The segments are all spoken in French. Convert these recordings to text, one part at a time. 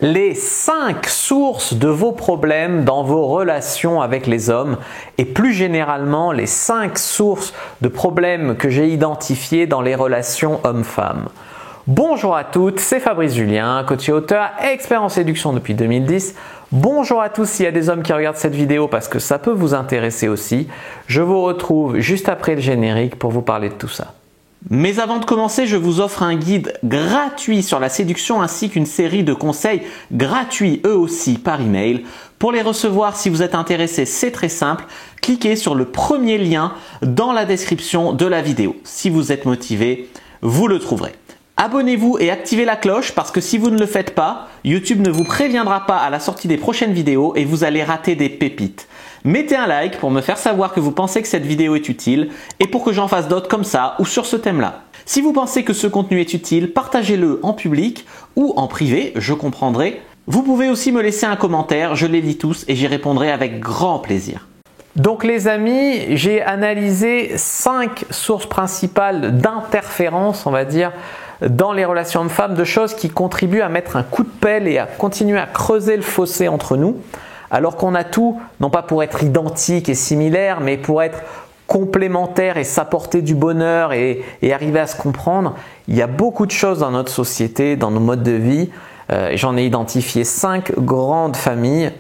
Les 5 sources de vos problèmes dans vos relations avec les hommes et plus généralement les 5 sources de problèmes que j'ai identifiés dans les relations hommes-femmes. Bonjour à toutes, c'est Fabrice Julien, coach et auteur, expert en séduction depuis 2010. Bonjour à tous s'il y a des hommes qui regardent cette vidéo parce que ça peut vous intéresser aussi. Je vous retrouve juste après le générique pour vous parler de tout ça. Mais avant de commencer, je vous offre un guide gratuit sur la séduction ainsi qu'une série de conseils gratuits eux aussi par email. Pour les recevoir, si vous êtes intéressé, c'est très simple. Cliquez sur le premier lien dans la description de la vidéo. Si vous êtes motivé, vous le trouverez. Abonnez-vous et activez la cloche parce que si vous ne le faites pas, YouTube ne vous préviendra pas à la sortie des prochaines vidéos et vous allez rater des pépites. Mettez un like pour me faire savoir que vous pensez que cette vidéo est utile et pour que j'en fasse d'autres comme ça ou sur ce thème-là. Si vous pensez que ce contenu est utile, partagez-le en public ou en privé, je comprendrai. Vous pouvez aussi me laisser un commentaire, je les lis tous et j'y répondrai avec grand plaisir. Donc les amis, j'ai analysé 5 sources principales d'interférence, on va dire, dans les relations hommes-femmes, de choses qui contribuent à mettre un coup de pelle et à continuer à creuser le fossé entre nous. Alors qu'on a tout, non pas pour être identique et similaire, mais pour être complémentaire et s'apporter du bonheur et arriver à se comprendre. Il y a beaucoup de choses dans notre société, dans nos modes de vie. J'en ai identifié 5 grandes familles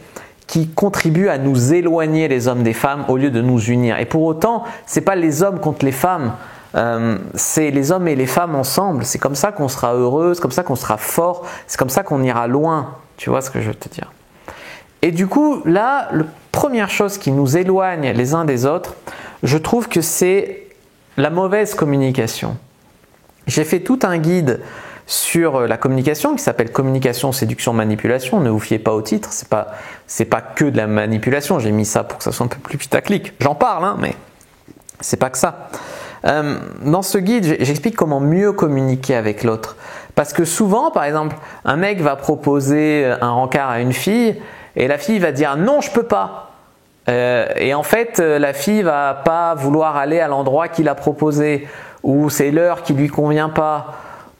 qui contribuent à nous éloigner les hommes des femmes au lieu de nous unir. Et pour autant, ce n'est pas les hommes contre les femmes, c'est les hommes et les femmes ensemble. C'est comme ça qu'on sera heureux, c'est comme ça qu'on sera fort, c'est comme ça qu'on ira loin. Tu vois ce que je veux te dire? Et du coup, là, la première chose qui nous éloigne les uns des autres, je trouve que c'est la mauvaise communication. J'ai fait tout un guide sur la communication qui s'appelle Communication, Séduction, Manipulation. Ne vous fiez pas au titre, c'est pas que de la manipulation. J'ai mis ça pour que ça soit un peu plus putaclic. J'en parle, hein, mais c'est pas que ça. Dans ce guide, j'explique comment mieux communiquer avec l'autre. Parce que souvent, par exemple, un mec va proposer un rencard à une fille et la fille va dire non, je peux pas. Et en fait, la fille va pas vouloir aller à l'endroit qu'il a proposé, ou c'est l'heure qui lui convient pas,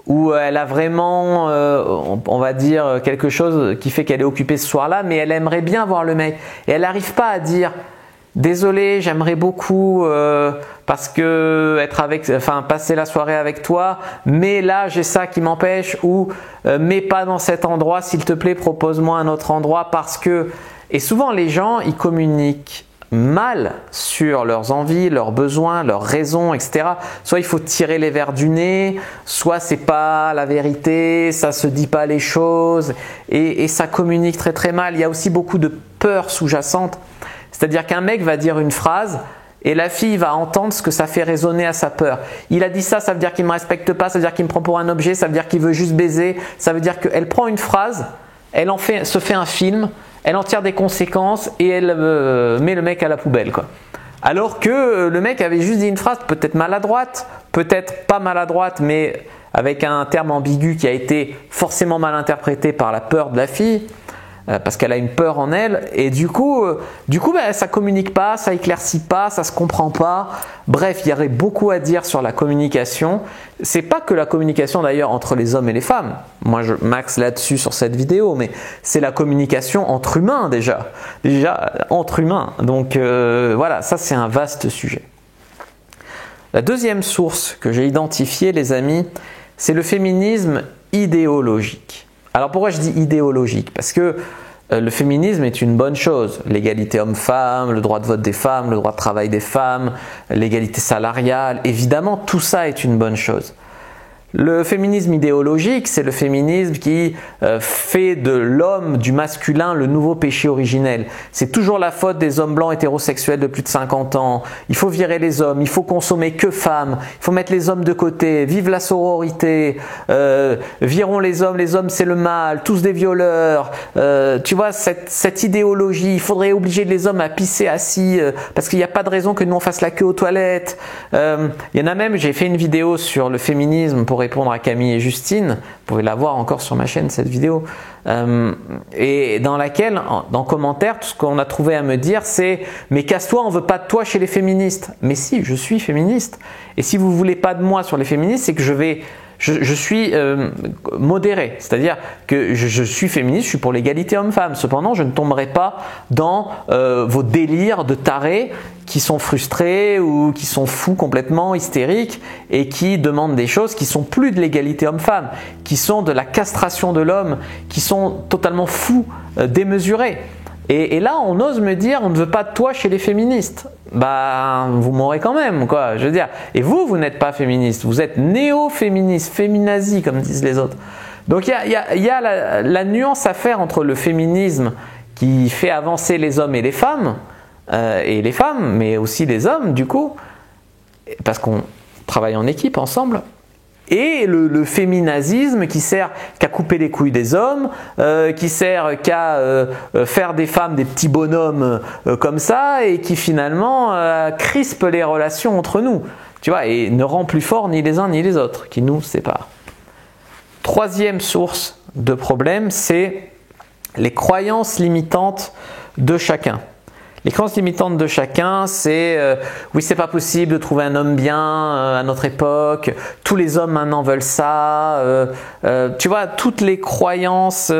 ou elle a vraiment, on va dire, quelque chose qui fait qu'elle est occupée ce soir-là, mais elle aimerait bien voir le mec. Et elle n'arrive pas à dire désolé, j'aimerais beaucoup parce que passer la soirée avec toi, mais là j'ai ça qui m'empêche, ou mais pas dans cet endroit, s'il te plaît, propose-moi un autre endroit parce que. Et souvent les gens ils communiquent mal sur leurs envies, leurs besoins, leurs raisons, etc. Soit il faut tirer les verres du nez, soit c'est pas la vérité, ça se dit pas les choses et ça communique très très mal. Il y a aussi beaucoup de peur sous-jacente. C'est-à-dire qu'un mec va dire une phrase et la fille va entendre ce que ça fait résonner à sa peur. Il a dit ça, ça veut dire qu'il ne me respecte pas, ça veut dire qu'il me prend pour un objet, ça veut dire qu'il veut juste baiser, ça veut dire qu'elle prend une phrase, elle se fait un film, elle en tire des conséquences et elle met le mec à la poubelle, quoi. Alors que le mec avait juste dit une phrase peut-être maladroite, peut-être pas maladroite, mais avec un terme ambigu qui a été forcément mal interprété par la peur de la fille. Parce qu'elle a une peur en elle et du coup ça communique pas, ça éclaircit pas, ça se comprend pas. Bref, il y aurait beaucoup à dire sur la communication. C'est pas que la communication d'ailleurs entre les hommes et les femmes. Moi je m'axe là-dessus sur cette vidéo, mais c'est la communication entre humains déjà entre humains. Donc voilà, ça c'est un vaste sujet. La deuxième source que j'ai identifiée, les amis, c'est le féminisme idéologique. Alors pourquoi je dis idéologique? Parce que le féminisme est une bonne chose. L'égalité homme-femme, le droit de vote des femmes, le droit de travail des femmes, l'égalité salariale, évidemment tout ça est une bonne chose. Le féminisme idéologique, c'est le féminisme qui fait de l'homme, du masculin, le nouveau péché originel. C'est toujours la faute des hommes blancs hétérosexuels de plus de 50 ans. Il faut virer les hommes, il faut consommer que femmes, il faut mettre les hommes de côté, vive la sororité, virons les hommes c'est le mal, tous des violeurs. Tu vois, cette idéologie, il faudrait obliger les hommes à pisser assis parce qu'il n'y a pas de raison que nous on fasse la queue aux toilettes. Il y en a même, j'ai fait une vidéo sur le féminisme pour répondre à Camille et Justine, vous pouvez la voir encore sur ma chaîne cette vidéo, et dans laquelle, dans commentaire, tout ce qu'on a trouvé à me dire c'est « mais casse-toi, on veut pas de toi chez les féministes ». Mais si, je suis féministe, et si vous voulez pas de moi sur les féministes, c'est que je vais je suis modéré, c'est-à-dire que je suis féministe, je suis pour l'égalité homme-femme. Cependant, je ne tomberai pas dans vos délires de tarés qui sont frustrés ou qui sont fous complètement hystériques et qui demandent des choses qui sont plus de l'égalité homme-femme, qui sont de la castration de l'homme, qui sont totalement fous, démesurés. Et là, on ose me dire, on ne veut pas de toi chez les féministes. Bah, vous m'aurez quand même, quoi. Je veux dire. Et vous n'êtes pas féministe, vous êtes néo-féministe, féminazi, comme disent les autres. Donc, il y a la nuance à faire entre le féminisme qui fait avancer les hommes et les femmes, mais aussi les hommes, du coup, parce qu'on travaille en équipe ensemble, et le féminazisme qui sert qu'à couper les couilles des hommes, qui sert qu'à faire des femmes des petits bonhommes comme ça, et qui finalement crispe les relations entre nous, tu vois, et ne rend plus forts ni les uns ni les autres, qui nous séparent. Troisième source de problème, c'est les croyances limitantes de chacun. Les croyances limitantes de chacun, c'est oui, c'est pas possible de trouver un homme bien à notre époque, tous les hommes maintenant veulent ça, tu vois, toutes les croyances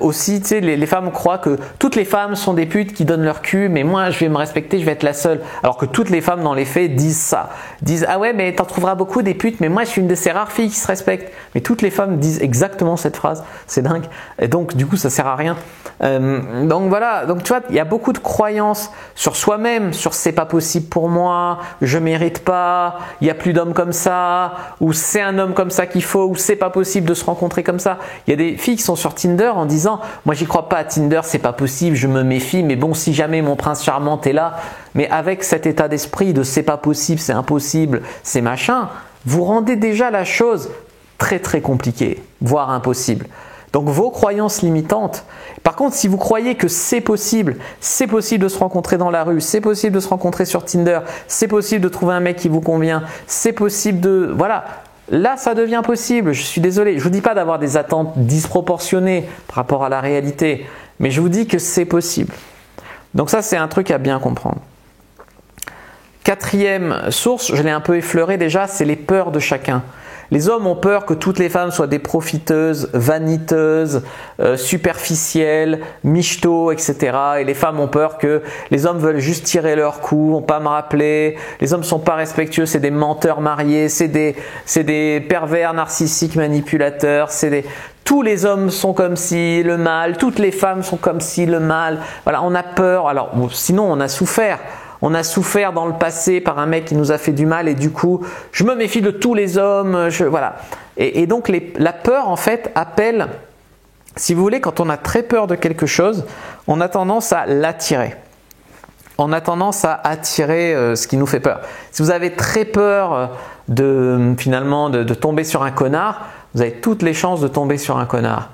aussi, tu sais, les femmes croient que toutes les femmes sont des putes qui donnent leur cul, mais moi je vais me respecter, je vais être la seule. Alors que toutes les femmes dans les faits disent ça. Disent ah ouais, mais t'en trouveras beaucoup des putes, mais moi je suis une de ces rares filles qui se respectent. Mais toutes les femmes disent exactement cette phrase, c'est dingue. Et donc du coup ça sert à rien. Donc voilà, donc tu vois, il y a beaucoup de croyances sur soi-même, sur c'est pas possible pour moi, je mérite pas, il y a plus d'hommes comme ça, ou c'est un homme comme ça qu'il faut, ou c'est pas possible de se rencontrer comme ça. Il y a des filles qui sont sur Tinder en disant moi j'y crois pas à Tinder, c'est pas possible, je me méfie, mais bon si jamais mon prince charmant est là, mais avec cet état d'esprit de c'est pas possible, c'est impossible, c'est machin, vous rendez déjà la chose très très compliquée, voire impossible. Donc vos croyances limitantes. Par contre, si vous croyez que c'est possible de se rencontrer dans la rue, c'est possible de se rencontrer sur Tinder, c'est possible de trouver un mec qui vous convient, c'est possible de... Voilà, là ça devient possible, je suis désolé. Je ne vous dis pas d'avoir des attentes disproportionnées par rapport à la réalité, mais je vous dis que c'est possible. Donc ça c'est un truc à bien comprendre. Quatrième source, je l'ai un peu effleuré déjà, c'est les peurs de chacun. Les hommes ont peur que toutes les femmes soient des profiteuses, vaniteuses, superficielles, michto, etc. Et les femmes ont peur que les hommes veulent juste tirer leur coup, vont pas me rappeler. Les hommes sont pas respectueux, c'est des menteurs mariés, c'est des pervers narcissiques manipulateurs, tous les hommes sont comme si le mal, toutes les femmes sont comme si le mal. Voilà, on a peur. Alors, bon, sinon on a souffert. On a souffert dans le passé par un mec qui nous a fait du mal et du coup, je me méfie de tous les hommes. Voilà. Et donc, la peur, en fait, appelle, si vous voulez, quand on a très peur de quelque chose, on a tendance à l'attirer. On a tendance à attirer ce qui nous fait peur. Si vous avez très peur de tomber sur un connard, vous avez toutes les chances de tomber sur un connard.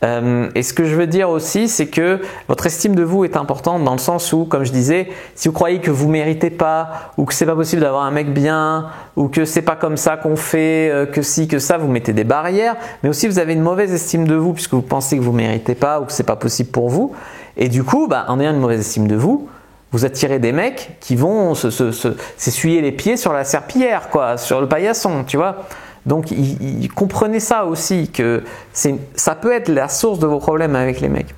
Et ce que je veux dire aussi, c'est que votre estime de vous est importante dans le sens où, comme je disais, si vous croyez que vous méritez pas, ou que c'est pas possible d'avoir un mec bien, ou que c'est pas comme ça qu'on fait, que si, que ça, vous mettez des barrières, mais aussi vous avez une mauvaise estime de vous puisque vous pensez que vous méritez pas ou que c'est pas possible pour vous. Et du coup, en ayant une mauvaise estime de vous, vous attirez des mecs qui vont s'essuyer les pieds sur la serpillière, quoi, sur le paillasson, tu vois. Donc, comprenez ça aussi, que ça peut être la source de vos problèmes avec les mecs.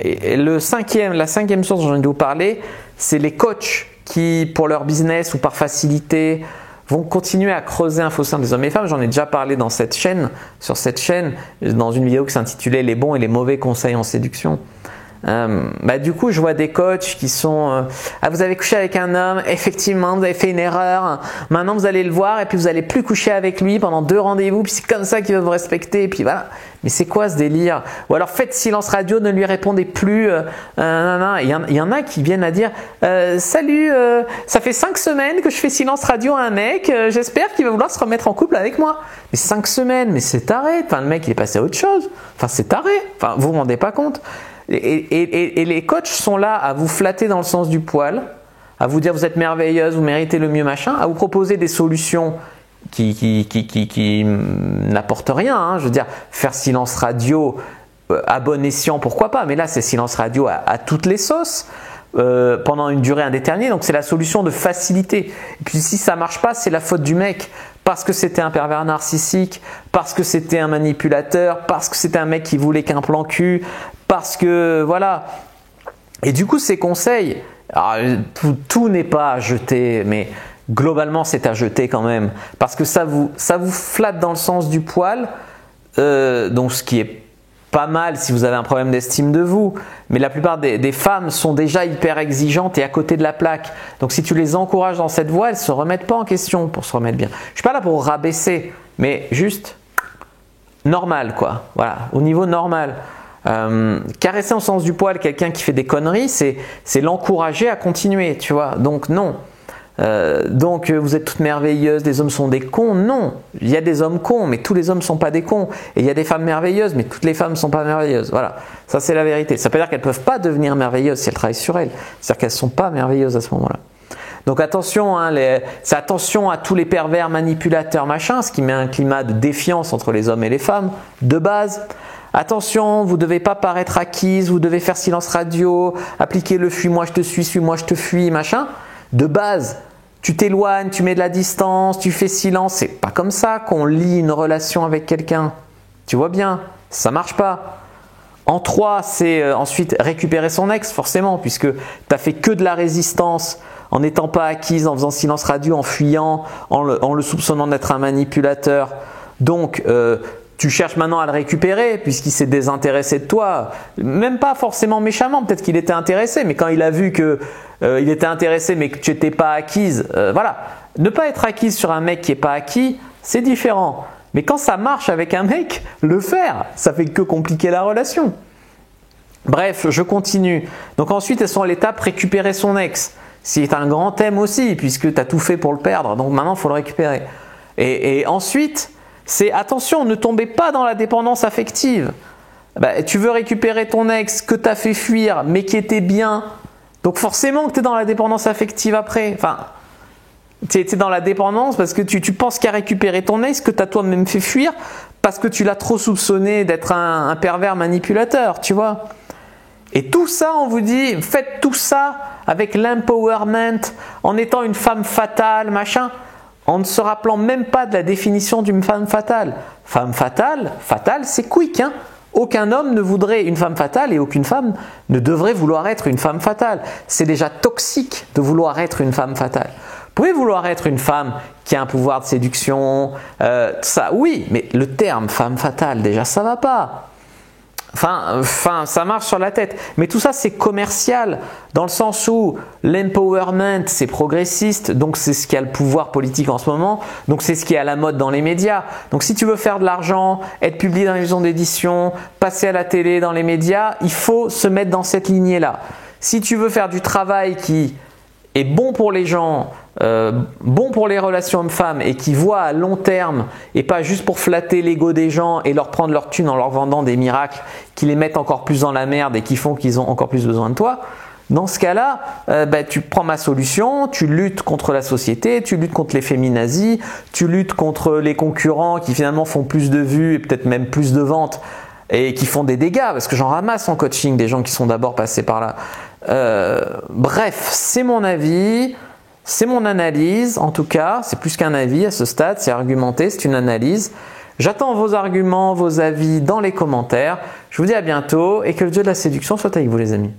Et la cinquième source dont je viens de vous parler, c'est les coachs qui, pour leur business ou par facilité, vont continuer à creuser un fossé entre les hommes et les femmes. J'en ai déjà parlé sur cette chaîne, dans une vidéo qui s'intitulait « Les bons et les mauvais conseils en séduction ». Du coup, je vois des coachs qui sont vous avez couché avec un homme, effectivement, vous avez fait une erreur. Maintenant, vous allez le voir et puis vous allez plus coucher avec lui pendant 2 rendez-vous. Puis c'est comme ça qu'il va vous respecter. Et puis voilà. Mais c'est quoi ce délire? Ou alors faites silence radio, ne lui répondez plus. Il y en a qui viennent à dire salut, ça fait 5 semaines que je fais silence radio à un mec. J'espère qu'il va vouloir se remettre en couple avec moi. Mais 5 semaines, mais c'est taré. Enfin, le mec il est passé à autre chose. Enfin, c'est taré. Enfin, vous vous rendez pas compte? Et les coachs sont là à vous flatter dans le sens du poil, à vous dire vous êtes merveilleuse, vous méritez le mieux, machin, à vous proposer des solutions qui n'apportent rien. Hein. Je veux dire, faire silence radio à bon escient, pourquoi pas, mais là c'est silence radio à toutes les sauces. Pendant une durée indéterminée, donc c'est la solution de facilité. Et puis si ça marche pas, c'est la faute du mec, parce que c'était un pervers narcissique, parce que c'était un manipulateur, parce que c'était un mec qui voulait qu'un plan cul, parce que voilà. Et du coup, ces conseils, alors, tout n'est pas à jeter, mais globalement, c'est à jeter quand même, parce que ça vous flatte dans le sens du poil, donc ce qui est pas mal si vous avez un problème d'estime de vous, mais la plupart des femmes sont déjà hyper exigeantes et à côté de la plaque. Donc si tu les encourages dans cette voie, elles ne se remettent pas en question pour se remettre bien. Je ne suis pas là pour rabaisser, mais juste normal quoi. Voilà, au niveau normal. Caresser en sens du poil quelqu'un qui fait des conneries, c'est l'encourager à continuer, tu vois. Donc non. Donc vous êtes toutes merveilleuses, les hommes sont des cons. Non, il y a des hommes cons, mais tous les hommes ne sont pas des cons. Et il y a des femmes merveilleuses, mais toutes les femmes ne sont pas merveilleuses. Voilà, ça c'est la vérité. Ça peut dire qu'elles ne peuvent pas devenir merveilleuses si elles travaillent sur elles. C'est-à-dire qu'elles ne sont pas merveilleuses à ce moment-là. Donc attention, hein, c'est attention à tous les pervers manipulateurs machin, ce qui met un climat de défiance entre les hommes et les femmes, de base. Attention, vous ne devez pas paraître acquise, vous devez faire silence radio, appliquer le fuis-moi je te suis-moi je te fuis, machin. De base, tu t'éloignes, tu mets de la distance, tu fais silence. C'est pas comme ça qu'on lie une relation avec quelqu'un. Tu vois bien, ça marche pas. En 3, c'est ensuite récupérer son ex, forcément, puisque tu n'as fait que de la résistance en n'étant pas acquise, en faisant silence radio, en fuyant, en le soupçonnant d'être un manipulateur. Donc, tu cherches maintenant à le récupérer puisqu'il s'est désintéressé de toi. Même pas forcément méchamment, peut-être qu'il était intéressé, mais quand il a vu que il était intéressé mais que tu n'étais pas acquise, voilà. Ne pas être acquise sur un mec qui n'est pas acquis, c'est différent. Mais quand ça marche avec un mec, le faire, ça fait que compliquer la relation. Bref, je continue. Donc ensuite, elles sont à l'étape récupérer son ex. C'est un grand thème aussi puisque tu as tout fait pour le perdre, donc maintenant il faut le récupérer. Et ensuite, c'est attention, ne tombez pas dans la dépendance affective. Tu veux récupérer ton ex que tu as fait fuir mais qui était bien. Donc forcément que tu es dans la dépendance affective après. Enfin, tu es dans la dépendance parce que tu penses qu'à récupérer ton ex que tu as toi-même fait fuir parce que tu l'as trop soupçonné d'être un pervers manipulateur, tu vois. Et tout ça, on vous dit, faites tout ça avec l'empowerment, en étant une femme fatale, machin. En ne se rappelant même pas de la définition d'une femme fatale. Femme fatale, c'est quick, hein. Aucun homme ne voudrait une femme fatale et aucune femme ne devrait vouloir être une femme fatale. C'est déjà toxique de vouloir être une femme fatale. Vous pouvez vouloir être une femme qui a un pouvoir de séduction, ça, oui, mais le terme femme fatale, déjà, ça va pas. Enfin, ça marche sur la tête. Mais tout ça, c'est commercial, dans le sens où l'empowerment, c'est progressiste, donc c'est ce qui a le pouvoir politique en ce moment, donc c'est ce qui est à la mode dans les médias. Donc si tu veux faire de l'argent, être publié dans les maisons d'édition, passer à la télé, dans les médias, il faut se mettre dans cette lignée-là. Si tu veux faire du travail qui est bon pour les gens, bon pour les relations hommes-femmes et qui voit à long terme et pas juste pour flatter l'ego des gens et leur prendre leur thune en leur vendant des miracles qui les mettent encore plus dans la merde et qui font qu'ils ont encore plus besoin de toi, dans ce cas-là, tu prends ma solution, tu luttes contre la société, tu luttes contre les féminazis, tu luttes contre les concurrents qui finalement font plus de vues et peut-être même plus de ventes et qui font des dégâts, parce que j'en ramasse en coaching des gens qui sont d'abord passés par là. Bref, c'est mon avis, c'est mon analyse en tout cas, c'est plus qu'un avis à ce stade, c'est argumenté, c'est une analyse. J'attends vos arguments, vos avis dans les commentaires. Je vous dis à bientôt et que le dieu de la séduction soit avec vous les amis.